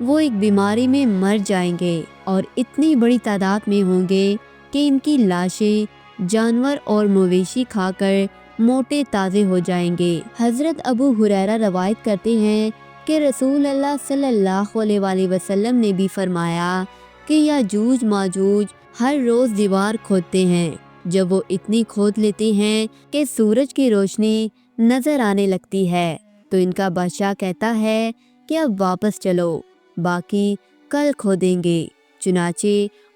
وہ ایک بیماری میں مر جائیں گے اور اتنی بڑی تعداد میں ہوں گے کہ ان کی لاشیں جانور اور مویشی کھا کر موٹے تازے ہو جائیں گے۔ حضرت ابو ہریرہ روایت کرتے ہیں کہ رسول اللہ صلی اللہ علیہ وآلہ وسلم نے بھی فرمایا کہ یاجوج ماجوج ہر روز دیوار کھودتے ہیں۔ جب وہ اتنی کھود لیتے ہیں کہ سورج کی روشنی نظر آنے لگتی ہے تو ان کا بادشاہ کہتا ہے کہ اب واپس چلو، باقی کل کھودیں گے۔ چنانچہ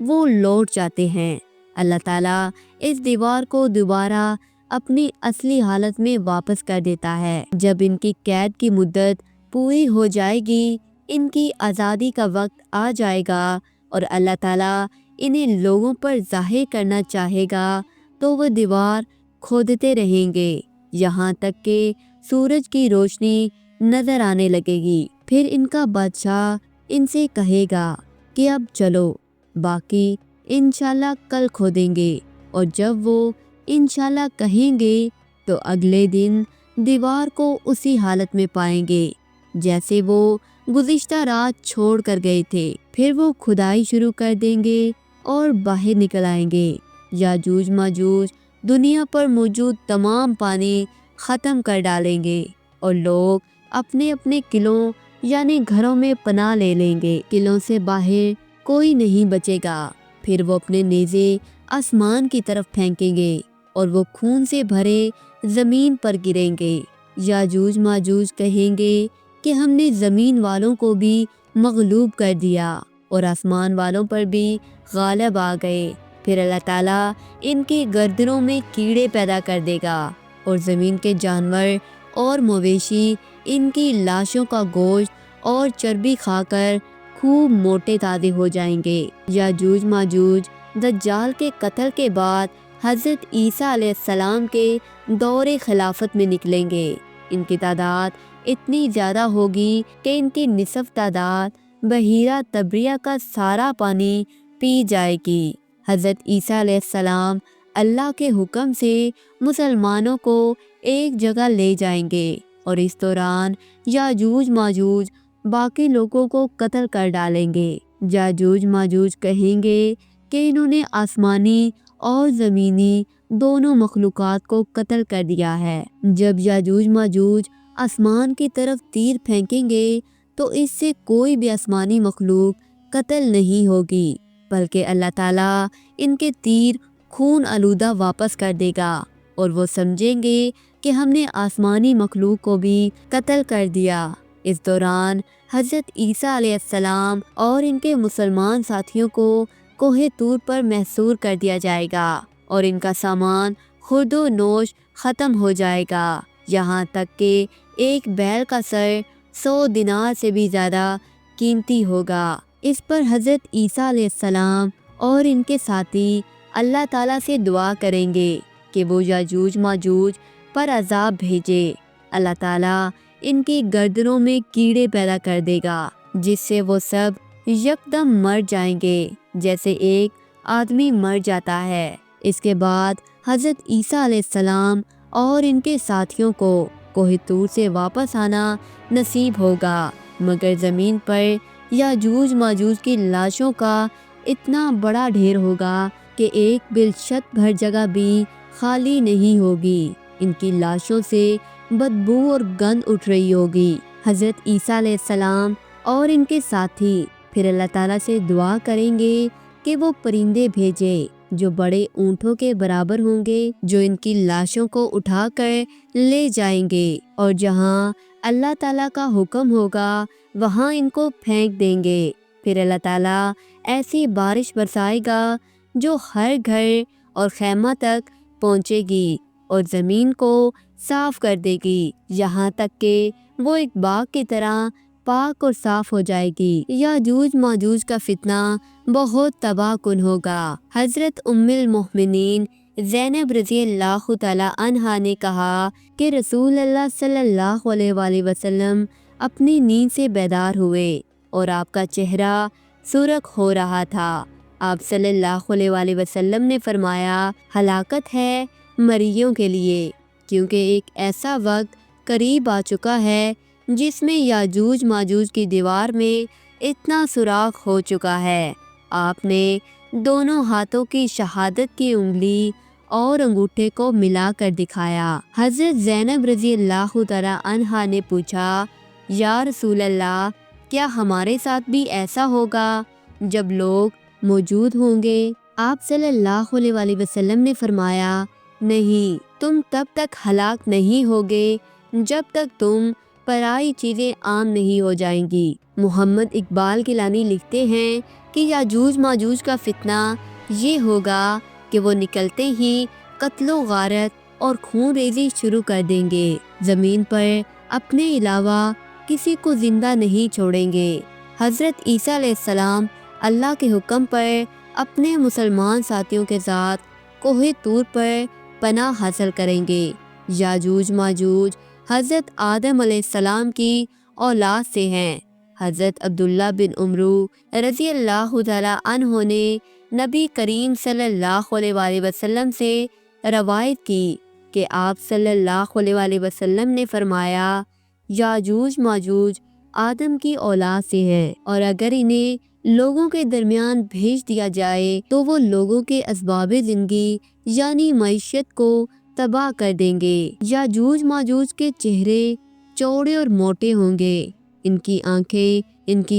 وہ لوٹ جاتے ہیں۔ اللہ تعالیٰ اس دیوار کو دوبارہ اپنی اصلی حالت میں واپس کر دیتا ہے۔ جب ان کی قید کی مدت پوری ہو جائے گی، ان کی آزادی کا وقت آ جائے گا اور اللہ تعالیٰ انہیں لوگوں پر ظاہر کرنا چاہے گا تو وہ دیوار کھودتے رہیں گے یہاں تک کہ سورج کی روشنی نظر آنے لگے گی۔ پھر ان کا بادشاہ ان سے کہے گا کہ اب چلو، باقی انشاءاللہ کل کھودیں گے، اور جب وہ انشاءاللہ کہیں گے تو اگلے دن دیوار کو اسی حالت میں پائیں گے جیسے وہ گزشتہ رات چھوڑ کر گئے تھے۔ پھر وہ کھدائی شروع کر دیں گے اور باہر نکل آئیں گے۔ یاجوج ماجوج دنیا پر موجود تمام پانی ختم کر ڈالیں گے اور لوگ اپنے اپنے قلعوں یعنی گھروں میں پناہ لے لیں گے۔ قلعوں سے باہر کوئی نہیں بچے گا۔ پھر وہ اپنے نیزے آسمان کی طرف پھینکیں گے اور وہ خون سے بھرے زمین پر گریں گے۔ یاجوج ماجوج کہیں گے کہ ہم نے زمین والوں کو بھی مغلوب کر دیا اور آسمان والوں پر بھی غالب آ گئے۔ پھر اللہ تعالیٰ ان کی گردنوں میں کیڑے پیدا کر دے گا اور زمین کے جانور اور مویشی ان کی لاشوں کا گوشت اور چربی کھا کر خوب موٹے تازے ہو جائیں گے۔ یاجوج ماجوج دجال کے قتل کے بعد حضرت عیسیٰ علیہ السلام کے دور خلافت میں نکلیں گے۔ ان کی تعداد اتنی زیادہ ہوگی کہ ان کی نصف تعداد بحیرہ طبریہ کا سارا پانی پی جائے گی۔ حضرت عیسیٰ علیہ السلام اللہ کے حکم سے مسلمانوں کو ایک جگہ لے جائیں گے اور اس دوران یاجوج ماجوج باقی لوگوں کو قتل کر ڈالیں گے۔ یاجوج ماجوج کہیں گے کہ انہوں نے آسمانی اور زمینی دونوں مخلوقات کو قتل کر دیا ہے۔ جب یاجوج ماجوج آسمان کی طرف تیر پھینکیں گے تو اس سے کوئی بھی آسمانی مخلوق قتل نہیں ہوگی، بلکہ اللہ تعالیٰ ان کے تیر خون آلودہ واپس کر دے گا اور وہ سمجھیں گے کہ ہم نے آسمانی مخلوق کو بھی قتل کر دیا۔ اس دوران حضرت عیسیٰ علیہ السلام اور ان کے مسلمان ساتھیوں کو کوہ طور پر محصور کر دیا جائے گا اور ان کا سامان خرد و نوش ختم ہو جائے گا، یہاں تک کہ ایک بیل کا سر 100 دینار سے بھی زیادہ قیمتی ہوگا۔ اس پر حضرت عیسیٰ علیہ السلام اور ان کے ساتھی اللہ تعالیٰ سے دعا کریں گے کہ وہ یاجوج ماجوج پر عذاب بھیجے۔ اللہ تعالیٰ ان کی گردنوں میں کیڑے پیدا کر دے گا جس سے وہ سب یکدم مر جائیں گے جیسے ایک آدمی مر جاتا ہے۔ اس کے بعد حضرت عیسیٰ علیہ السلام اور ان کے ساتھیوں کو کوہ طور سے واپس آنا نصیب ہوگا، مگر زمین پر یاجوج ماجوج کی لاشوں کا اتنا بڑا ڈھیر ہوگا کہ ایک بالشت بھر جگہ بھی خالی نہیں ہوگی۔ ان کی لاشوں سے بدبو اور گند اٹھ رہی ہوگی۔ حضرت عیسیٰ علیہ السلام اور ان کے ساتھی پھر اللہ تعالیٰ سے دعا کریں گے کہ وہ پرندے بھیجے جو بڑے اونٹوں کے برابر ہوں گے، جو ان کی لاشوں کو اٹھا کر لے جائیں گے اور جہاں اللہ تعالیٰ کا حکم ہوگا وہاں ان کو پھینک دیں گے۔ پھر اللہ تعالیٰ ایسی بارش برسائے گا جو ہر گھر اور خیمہ تک پہنچے گی اور زمین کو صاف کر دے گی، یہاں تک کہ وہ ایک باغ کی طرح پاک اور صاف ہو جائے گی۔ یاجوج ماجوج کا فتنہ بہت تباہ کن ہوگا۔ حضرت ام المؤمنین زینب رضی اللہ تعالی عنہا نے کہا کہ رسول اللہ صلی اللہ علیہ وآلہ وسلم اپنی نیند سے بیدار ہوئے اور آپ کا چہرہ سرخ ہو رہا تھا۔ آپ صلی اللہ علیہ وآلہ وسلم نے فرمایا، ہلاکت ہے مریوں کے لیے، کیونکہ ایک ایسا وقت قریب آ چکا ہے جس میں یاجوج ماجوج کی دیوار میں اتنا سوراخ ہو چکا ہے۔ آپ نے دونوں ہاتھوں کی شہادت کی انگلی اور انگوٹھے کو ملا کر دکھایا۔ حضرت زینب رضی اللہ تعالیٰ عنہا نے پوچھا، یا رسول اللہ، کیا ہمارے ساتھ بھی ایسا ہوگا جب لوگ موجود ہوں گے؟ آپ صلی اللہ علیہ وآلہ وسلم نے فرمایا، نہیں، تم تب تک ہلاک نہیں ہوگے جب تک تم پرائی چیزیں عام نہیں ہو جائیں گی۔ محمد اقبال گیلانی لکھتے ہیں کہ یاجوج ماجوج کا فتنہ یہ ہوگا کہ وہ نکلتے ہی قتل و غارت اور خون ریزی شروع کر دیں گے، زمین پر اپنے علاوہ کسی کو زندہ نہیں چھوڑیں گے۔ حضرت عیسیٰ علیہ السلام اللہ کے حکم پر اپنے مسلمان ساتھیوں کے ساتھ کوہ طور پر پناہ حاصل کریں گے۔ یاجوج ماجوج حضرت آدم علیہ السلام کی اولاد سے ہیں۔ حضرت عبداللہ بن عمرو رضی اللہ تعالیٰ عنہ نے نبی کریم صلی اللہ علیہ وآلہ وسلم سے روایت کی کہ آپ صلی اللہ علیہ وآلہ وسلم نے فرمایا، یاجوج ماجوج آدم کی اولاد سے ہیں، اور اگر انہیں لوگوں کے درمیان بھیج دیا جائے تو وہ لوگوں کے اسباب زندگی یعنی معیشت کو تباہ کر دیں گے۔ یاجوج ماجوج کے چہرے چوڑے اور موٹے ہوں گے، ان کی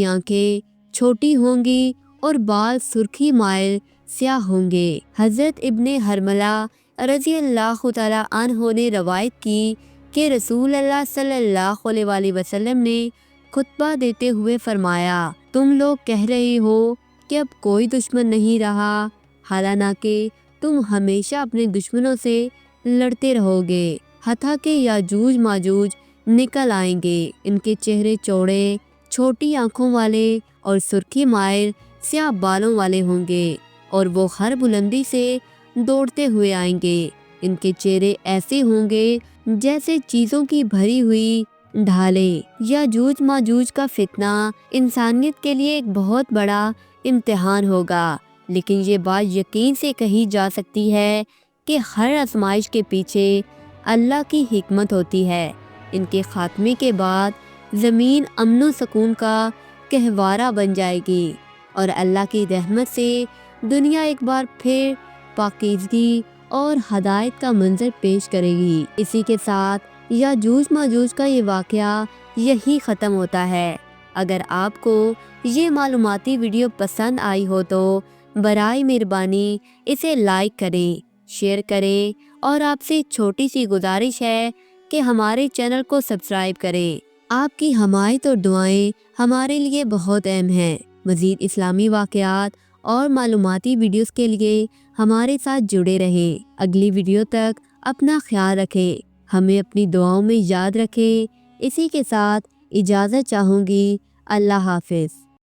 آنکھیں چھوٹی ہوں گی اور بال سرخی مائل سیاہ ہوں گے۔ حضرت ابن حرملہ رضی اللہ تعالیٰ عنہ نے روایت کی کہ رسول اللہ صلی اللہ علیہ وآلہ وسلم نے خطبہ دیتے ہوئے فرمایا، تم لوگ کہہ رہے ہو کہ اب کوئی دشمن نہیں رہا، حالانکہ تم ہمیشہ اپنے دشمنوں سے لڑتے رہو گے حتیٰ کہ یاجوج ماجوج نکل آئیں گے۔ ان کے چہرے چوڑے، چھوٹی آنکھوں والے اور سرخی مائل سیاہ بالوں والے ہوں گے، اور وہ ہر بلندی سے دوڑتے ہوئے آئیں گے۔ ان کے چہرے ایسے ہوں گے جیسے چیزوں کی بھری ہوئی ڈھالیں۔ یاجوج ماجوج کا فتنہ انسانیت کے لیے ایک بہت بڑا امتحان ہوگا، لیکن یہ بات یقین سے کہی جا سکتی ہے کہ ہر آزمائش کے پیچھے اللہ کی حکمت ہوتی ہے۔ ان کے خاتمے کے بعد زمین امن و سکون کا گہوارہ بن جائے گی، اور اللہ کی رحمت سے دنیا ایک بار پھر پاکیزگی اور ہدایت کا منظر پیش کرے گی۔ اسی کے ساتھ یاجوج ماجوج کا یہ واقعہ یہی ختم ہوتا ہے۔ اگر آپ کو یہ معلوماتی ویڈیو پسند آئی ہو تو برائے مہربانی اسے لائک کریں، شیئر کریں، اور آپ سے چھوٹی سی گزارش ہے کہ ہمارے چینل کو سبسکرائب کریں۔ آپ کی حمایت اور دعائیں ہمارے لیے بہت اہم ہیں۔ مزید اسلامی واقعات اور معلوماتی ویڈیوز کے لیے ہمارے ساتھ جڑے رہیں۔ اگلی ویڈیو تک اپنا خیال رکھیں، ہمیں اپنی دعاؤں میں یاد رکھیں۔ اسی کے ساتھ اجازت چاہوں گی۔ اللہ حافظ۔